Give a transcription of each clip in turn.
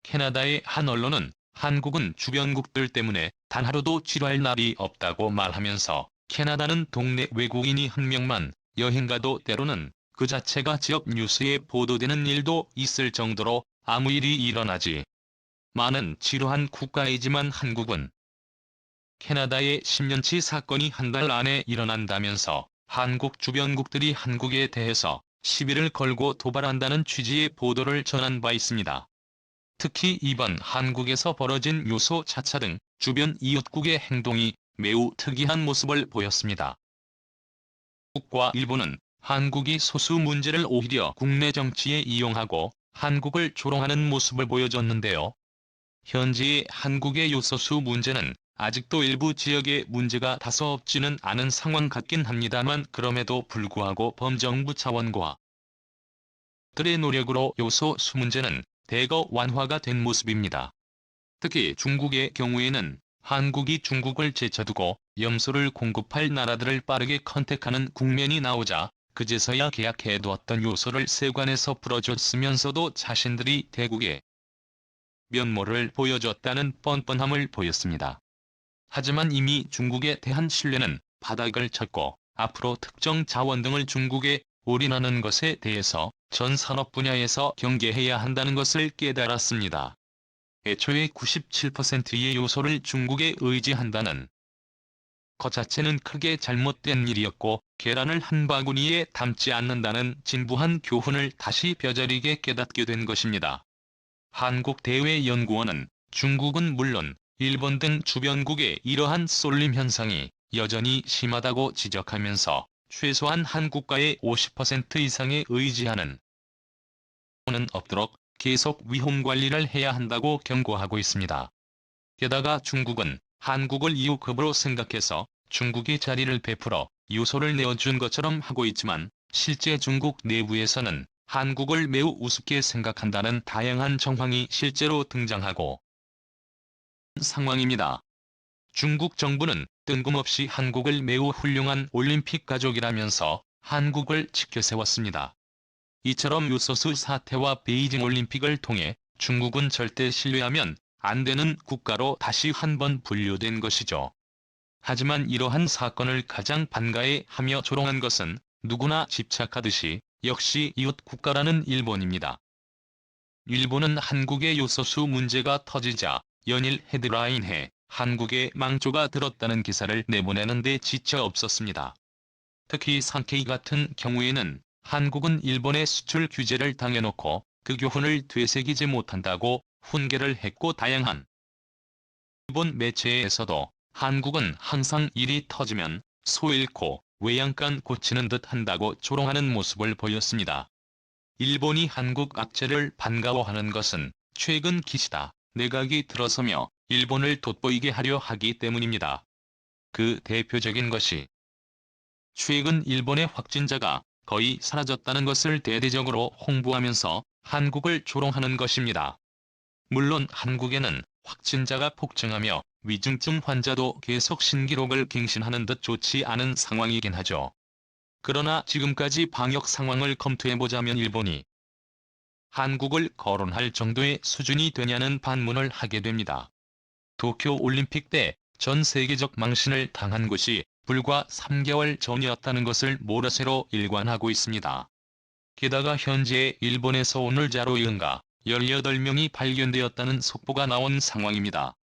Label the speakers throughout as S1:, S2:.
S1: 캐나다의 한 언론은 한국은 주변국들 때문에 단 하루도 취할 날이 없다고 말하면서 캐나다는 동네 외국인이 한 명만 여행 가도 때로는 그 자체가 지역 뉴스에 보도되는 일도 있을 정도로 아무 일이 일어나지 많은 지루한 국가이지만 한국은 캐나다의 10년치 사건이 한 달 안에 일어난다면서 한국 주변국들이 한국에 대해서 시비를 걸고 도발한다는 취지의 보도를 전한 바 있습니다. 특히 이번 한국에서 벌어진 요소 차차 등 주변 이웃국의 행동이 매우 특이한 모습을 보였습니다. 한국과 일본은 한국이 소수 문제를 오히려 국내 정치에 이용하고 한국을 조롱하는 모습을 보여줬는데요. 현재의 한국의 요소수 문제는 아직도 일부 지역에 문제가 다소 없지는 않은 상황 같긴 합니다만 그럼에도 불구하고 범정부 차원과 들의 노력으로 요소수 문제는 대거 완화가 된 모습입니다. 특히 중국의 경우에는 한국이 중국을 제쳐두고 염소를 공급할 나라들을 빠르게 컨택하는 국면이 나오자 그제서야 계약해두었던 요소를 세관에서 풀어줬으면서도 자신들이 대국에 면모를 보여줬다는 뻔뻔함을 보였습니다. 하지만 이미 중국에 대한 신뢰는 바닥을 쳤고 앞으로 특정 자원 등을 중국에 올인하는 것에 대해서 전 산업 분야에서 경계해야 한다는 것을 깨달았습니다. 애초에 97%의 요소를 중국에 의지한다는 것 자체는 크게 잘못된 일이었고 계란을 한 바구니에 담지 않는다는 진부한 교훈을 다시 뼈저리게 깨닫게 된 것입니다. 한국대외연구원은 중국은 물론 일본 등 주변국의 이러한 쏠림 현상이 여전히 심하다고 지적하면서 최소한 한국과의 50% 이상의 의지하는 는 없도록 계속 위험 관리를 해야 한다고 경고하고 있습니다. 게다가 중국은 한국을 이웃급으로 생각해서 중국이 자리를 베풀어 요소를 내어준 것처럼 하고 있지만 실제 중국 내부에서는 한국을 매우 우습게 생각한다는 다양한 정황이 실제로 등장하고 상황입니다. 중국 정부는 뜬금없이 한국을 매우 훌륭한 올림픽 가족이라면서 한국을 치켜세웠습니다. 이처럼 요소수 사태와 베이징 올림픽을 통해 중국은 절대 신뢰하면 안 되는 국가로 다시 한번 분류된 것이죠. 하지만 이러한 사건을 가장 반가해하며 조롱한 것은 누구나 집착하듯이 역시 이웃 국가라는 일본입니다. 일본은 한국의 요소수 문제가 터지자 연일 헤드라인에 한국의 망조가 들었다는 기사를 내보내는 데 지쳐 없었습니다. 특히 산케이 같은 경우에는 한국은 일본의 수출 규제를 당해놓고 그 교훈을 되새기지 못한다고 훈계를 했고 다양한 일본 매체에서도 한국은 항상 일이 터지면 소 잃고 외양간 고치는 듯 한다고 조롱하는 모습을 보였습니다. 일본이 한국 악재를 반가워하는 것은 최근 기시다 내각이 들어서며 일본을 돋보이게 하려 하기 때문입니다. 그 대표적인 것이 최근 일본의 확진자가 거의 사라졌다는 것을 대대적으로 홍보하면서 한국을 조롱하는 것입니다. 물론 한국에는 확진자가 폭증하며 위중증 환자도 계속 신기록을 갱신하는 듯 좋지 않은 상황이긴 하죠. 그러나 지금까지 방역 상황을 검토해보자면 일본이 한국을 거론할 정도의 수준이 되냐는 반문을 하게 됩니다. 도쿄올림픽 때 전 세계적 망신을 당한 곳이 불과 3개월 전이었다는 것을 모라새로 일관하고 있습니다. 게다가 현재 일본에서 오늘 자료에 18명이 발견되었다는 속보가 나온 상황입니다.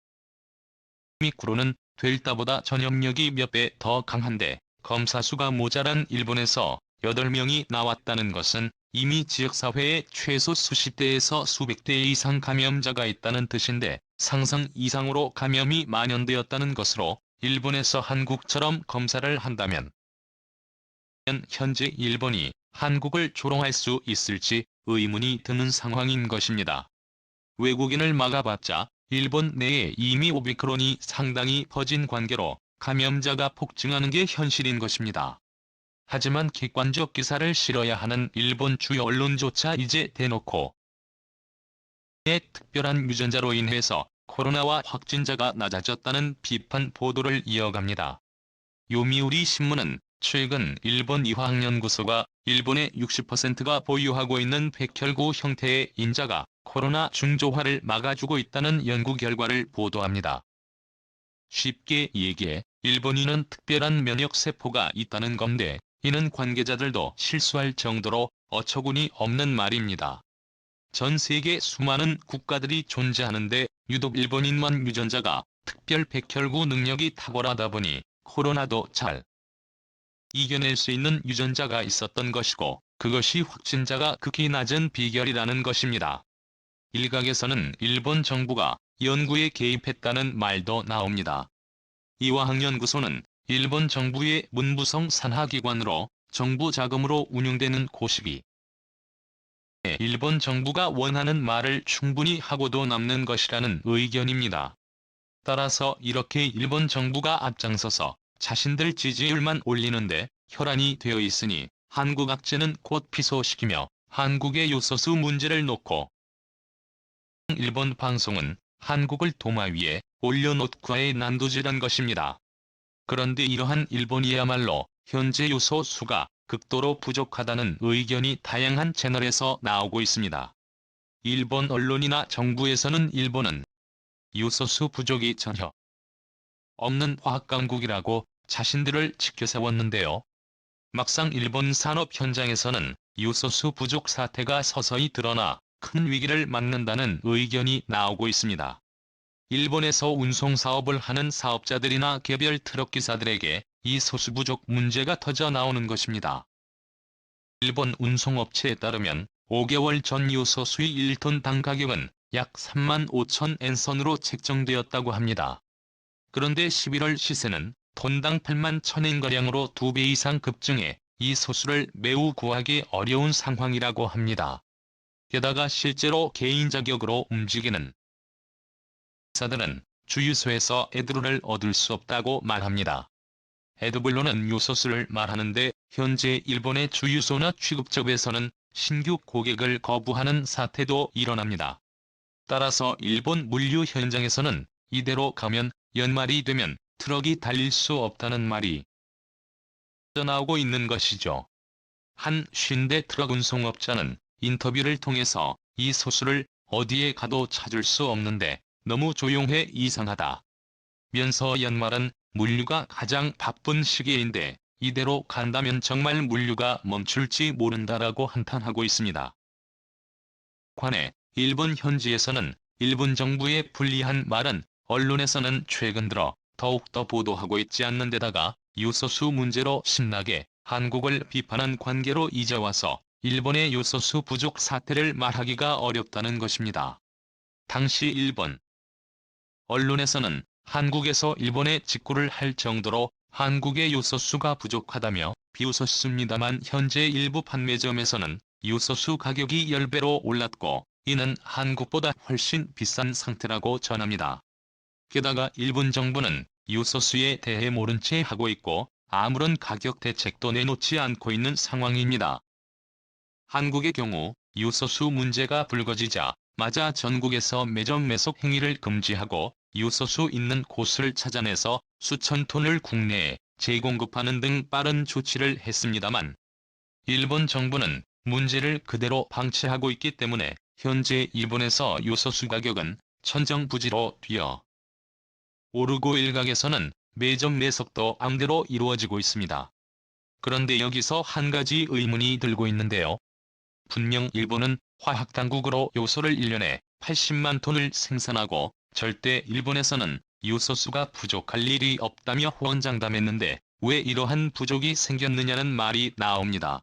S1: 오미크론은 델타보다 전염력이 몇 배 더 강한데 검사 수가 모자란 일본에서 8명이 나왔다는 것은 이미 지역사회에 최소 수십 대에서 수백 대 이상 감염자가 있다는 뜻인데 상상 이상으로 감염이 만연되었다는 것으로 일본에서 한국처럼 검사를 한다면 현재 일본이 한국을 조롱할 수 있을지 의문이 드는 상황인 것입니다. 외국인을 막아봤자 일본 내에 이미 오미크론이 상당히 퍼진 관계로 감염자가 폭증하는 게 현실인 것입니다. 하지만 객관적 기사를 실어야 하는 일본 주요 언론조차 이제 대놓고 특별한 유전자로 인해서 코로나와 확진자가 낮아졌다는 비판 보도를 이어갑니다. 요미우리 신문은 최근 일본 이화학연구소가 일본의 60%가 보유하고 있는 백혈구 형태의 인자가 코로나 중조화를 막아주고 있다는 연구 결과를 보도합니다. 쉽게 얘기해 일본인은 특별한 면역세포가 있다는 건데, 이는 관계자들도 실수할 정도로 어처구니 없는 말입니다. 전 세계 수많은 국가들이 존재하는데 유독 일본인만 유전자가 특별 백혈구 능력이 탁월하다 보니 코로나도 잘 이겨낼 수 있는 유전자가 있었던 것이고, 그것이 확진자가 극히 낮은 비결이라는 것입니다. 일각에서는 일본 정부가 연구에 개입했다는 말도 나옵니다. 이화학연구소는 일본 정부의 문부성 산하기관으로 정부 자금으로 운영되는 곳이기 일본 정부가 원하는 말을 충분히 하고도 남는 것이라는 의견입니다. 따라서 이렇게 일본 정부가 앞장서서 자신들 지지율만 올리는데 혈안이 되어 있으니 한국 악재는 곧 피소시키며 한국의 요소수 문제를 놓고 일본 방송은 한국을 도마 위에 올려놓고의 난도질한 것입니다. 그런데 이러한 일본이야말로 현재 요소수가 극도로 부족하다는 의견이 다양한 채널에서 나오고 있습니다. 일본 언론이나 정부에서는 일본은 요소수 부족이 전혀 없는 화학강국이라고 자신들을 지켜세웠는데요. 막상 일본 산업 현장에서는 요소수 부족 사태가 서서히 드러나 큰 위기를 맞는다는 의견이 나오고 있습니다. 일본에서 운송사업을 하는 사업자들이나 개별 트럭기사들에게 이 소수 부족 문제가 터져 나오는 것입니다. 일본 운송업체에 따르면 5개월 전 요소수의 1톤당 가격은 약 35,000엔선으로 책정되었다고 합니다. 그런데 11월 시세는 톤당 81,000엔가량으로 2배 이상 급증해 이 소수를 매우 구하기 어려운 상황이라고 합니다. 게다가 실제로 개인 자격으로 움직이는 사들은 주유소에서 에드로를 얻을 수 없다고 말합니다. 에드블로는 요소수를 말하는데 현재 일본의 주유소나 취급점에서는 신규 고객을 거부하는 사태도 일어납니다. 따라서 일본 물류 현장에서는 이대로 가면 연말이 되면 트럭이 달릴 수 없다는 말이 나오고 있는 것이죠. 한 50대 트럭 운송업자는 인터뷰를 통해서 이 소수를 어디에 가도 찾을 수 없는데 너무 조용해 이상하다 면서 연말은 물류가 가장 바쁜 시기인데 이대로 간다면 정말 물류가 멈출지 모른다라고 한탄하고 있습니다. 관해 일본 현지에서는 일본 정부의 불리한 말은 언론에서는 최근 들어 더욱더 보도하고 있지 않는 데다가 요소수 문제로 신나게 한국을 비판한 관계로 이제 와서 일본의 요소수 부족 사태를 말하기가 어렵다는 것입니다. 당시 일본 언론에서는 한국에서 일본에 직구를 할 정도로 한국의 요소수가 부족하다며 비웃었습니다만 현재 일부 판매점에서는 요소수 가격이 10배로 올랐고 이는 한국보다 훨씬 비싼 상태라고 전합니다. 게다가 일본 정부는 요소수에 대해 모른 채 하고 있고 아무런 가격 대책도 내놓지 않고 있는 상황입니다. 한국의 경우 요소수 문제가 불거지자마자 전국에서 매점 매속 행위를 금지하고 요소수 있는 곳을 찾아내서 수천 톤을 국내에 재공급하는 등 빠른 조치를 했습니다만 일본 정부는 문제를 그대로 방치하고 있기 때문에 현재 일본에서 요소수 가격은 천정부지로 뛰어 오르고 일각에서는 매점 매석도 암대로 이루어지고 있습니다. 그런데 여기서 한 가지 의문이 들고 있는데요. 분명 일본은 화학당국으로 요소를 1년에 80만 톤을 생산하고 절대 일본에서는 요소수가 부족할 일이 없다며 호언장담했는데 왜 이러한 부족이 생겼느냐는 말이 나옵니다.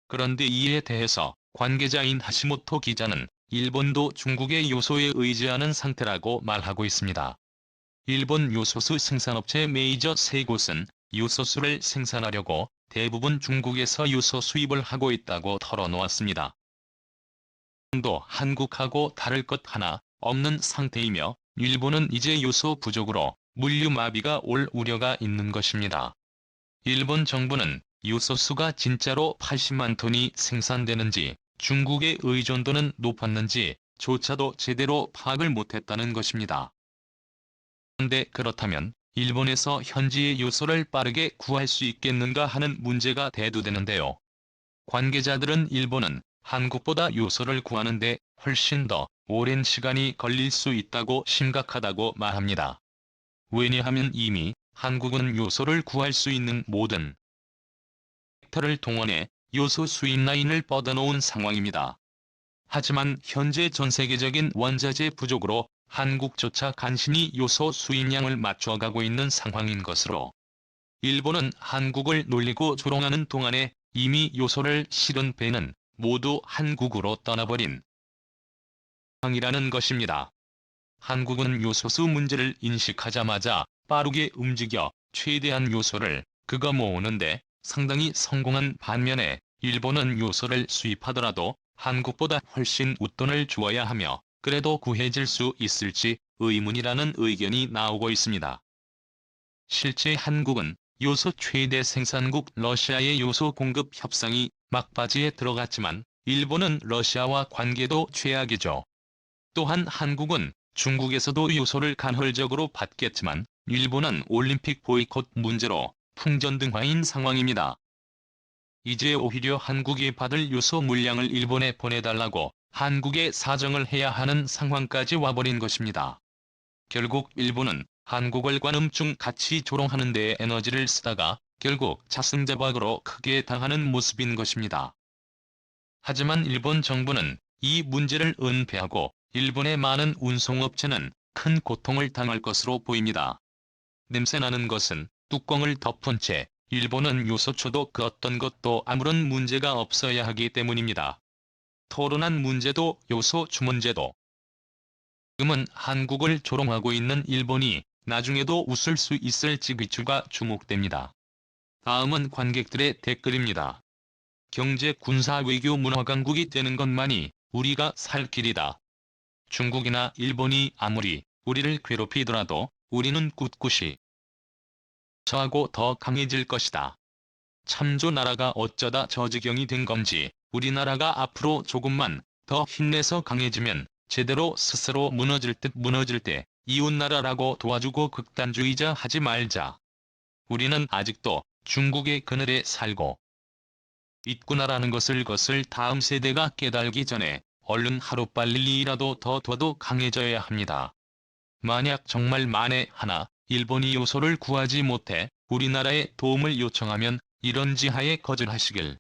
S1: 그런데 이에 대해서 관계자인 하시모토 기자는 일본도 중국의 요소에 의지하는 상태라고 말하고 있습니다. 일본 요소수 생산업체 메이저 3곳은 요소수를 생산하려고 대부분 중국에서 요소 수입을 하고 있다고 털어놓았습니다. 도 한국하고 다를 것 하나 없는 상태이며 일본은 이제 요소 부족으로 물류 마비가 올 우려가 있는 것입니다. 일본 정부는 요소수가 진짜로 80만 톤이 생산되는지 중국의 의존도는 높았는지 조차도 제대로 파악을 못했다는 것입니다. 그런데 그렇다면 일본에서 현지의 요소를 빠르게 구할 수 있겠는가 하는 문제가 대두되는데요. 관계자들은 일본은 한국보다 요소를 구하는데 훨씬 더 오랜 시간이 걸릴 수 있다고 심각하다고 말합니다. 왜냐하면 이미 한국은 요소를 구할 수 있는 모든 섹터를 동원해 요소 수입 라인을 뻗어놓은 상황입니다. 하지만 현재 전 세계적인 원자재 부족으로 한국조차 간신히 요소 수입량을 맞춰가고 있는 상황인 것으로 일본은 한국을 놀리고 조롱하는 동안에 이미 요소를 실은 배는 모두 한국으로 떠나버린 상황이라는 것입니다. 한국은 요소수 문제를 인식하자마자 빠르게 움직여 최대한 요소를 모으는데 상당히 성공한 반면에 일본은 요소를 수입하더라도 한국보다 훨씬 웃돈을 주어야 하며 그래도 구해질 수 있을지 의문이라는 의견이 나오고 있습니다. 실제 한국은 요소 최대 생산국 러시아의 요소 공급 협상이 막바지에 들어갔지만 일본은 러시아와 관계도 최악이죠. 또한 한국은 중국에서도 요소를 간헐적으로 받겠지만 일본은 올림픽 보이콧 문제로 풍전등화인 상황입니다. 이제 오히려 한국이 받을 요소 물량을 일본에 보내달라고 한국에 사정을 해야 하는 상황까지 와버린 것입니다. 결국 일본은 한국을 관음증 같이 조롱하는 데에 에너지를 쓰다가 결국 자승자박으로 크게 당하는 모습인 것입니다. 하지만 일본 정부는 이 문제를 은폐하고 일본의 많은 운송업체는 큰 고통을 당할 것으로 보입니다. 냄새나는 것은 뚜껑을 덮은 채 일본은 요소초도 그 어떤 것도 아무런 문제가 없어야 하기 때문입니다. 토론한 문제도 요소추 문제도. 지금은 한국을 조롱하고 있는 일본이 나중에도 웃을 수 있을지 귀추가 주목됩니다. 다음은 관객들의 댓글입니다. 경제, 군사, 외교, 문화 강국이 되는 것만이 우리가 살 길이다. 중국이나 일본이 아무리 우리를 괴롭히더라도 우리는 꿋꿋이 저하고 더 강해질 것이다. 참조 나라가 어쩌다 저 지경이 된 건지 우리나라가 앞으로 조금만 더 힘내서 강해지면 제대로 스스로 무너질 때 이웃나라라고 도와주고 극단주의자 하지 말자. 우리는 아직도 중국의 그늘에 살고 있구나라는 것을 다음 세대가 깨달기 전에 얼른 하루빨리라도 더 강해져야 합니다. 만약 정말 만에 하나 일본이 요소를 구하지 못해 우리나라에 도움을 요청하면 이런 지하에 거절하시길.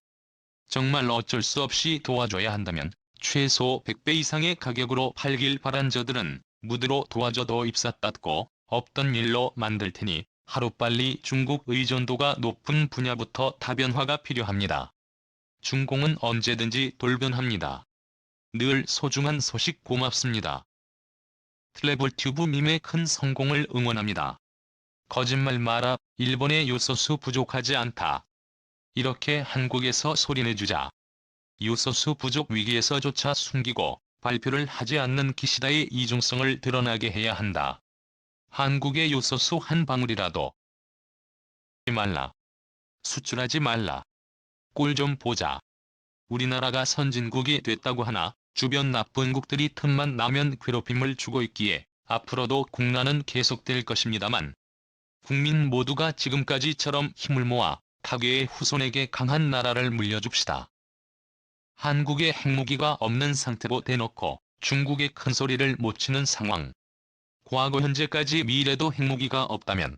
S1: 정말 어쩔 수 없이 도와줘야 한다면 최소 100배 이상의 가격으로 팔길 바란 저들은 무드로 도와줘도 입사 닫고 없던 일로 만들 테니 하루빨리 중국 의존도가 높은 분야부터 다변화가 필요합니다. 중공은 언제든지 돌변합니다. 늘 소중한 소식 고맙습니다. 트래블튜브 밈의 큰 성공을 응원합니다. 거짓말 마라. 일본의 요소수 부족하지 않다. 이렇게 한국에서 소리내주자. 요소수 부족 위기에서조차 숨기고 발표를 하지 않는 기시다의 이중성을 드러나게 해야 한다. 한국의 요소수 한 방울이라도 말라. 수출하지 말라. 꼴 좀 보자. 우리나라가 선진국이 됐다고 하나 주변 나쁜국들이 틈만 나면 괴롭힘을 주고 있기에 앞으로도 국난은 계속될 것입니다만 국민 모두가 지금까지처럼 힘을 모아 타계의 후손에게 강한 나라를 물려줍시다. 한국에 핵무기가 없는 상태로 대놓고 중국에 큰소리를 못 치는 상황. 과거 현재까지 미래도 핵무기가 없다면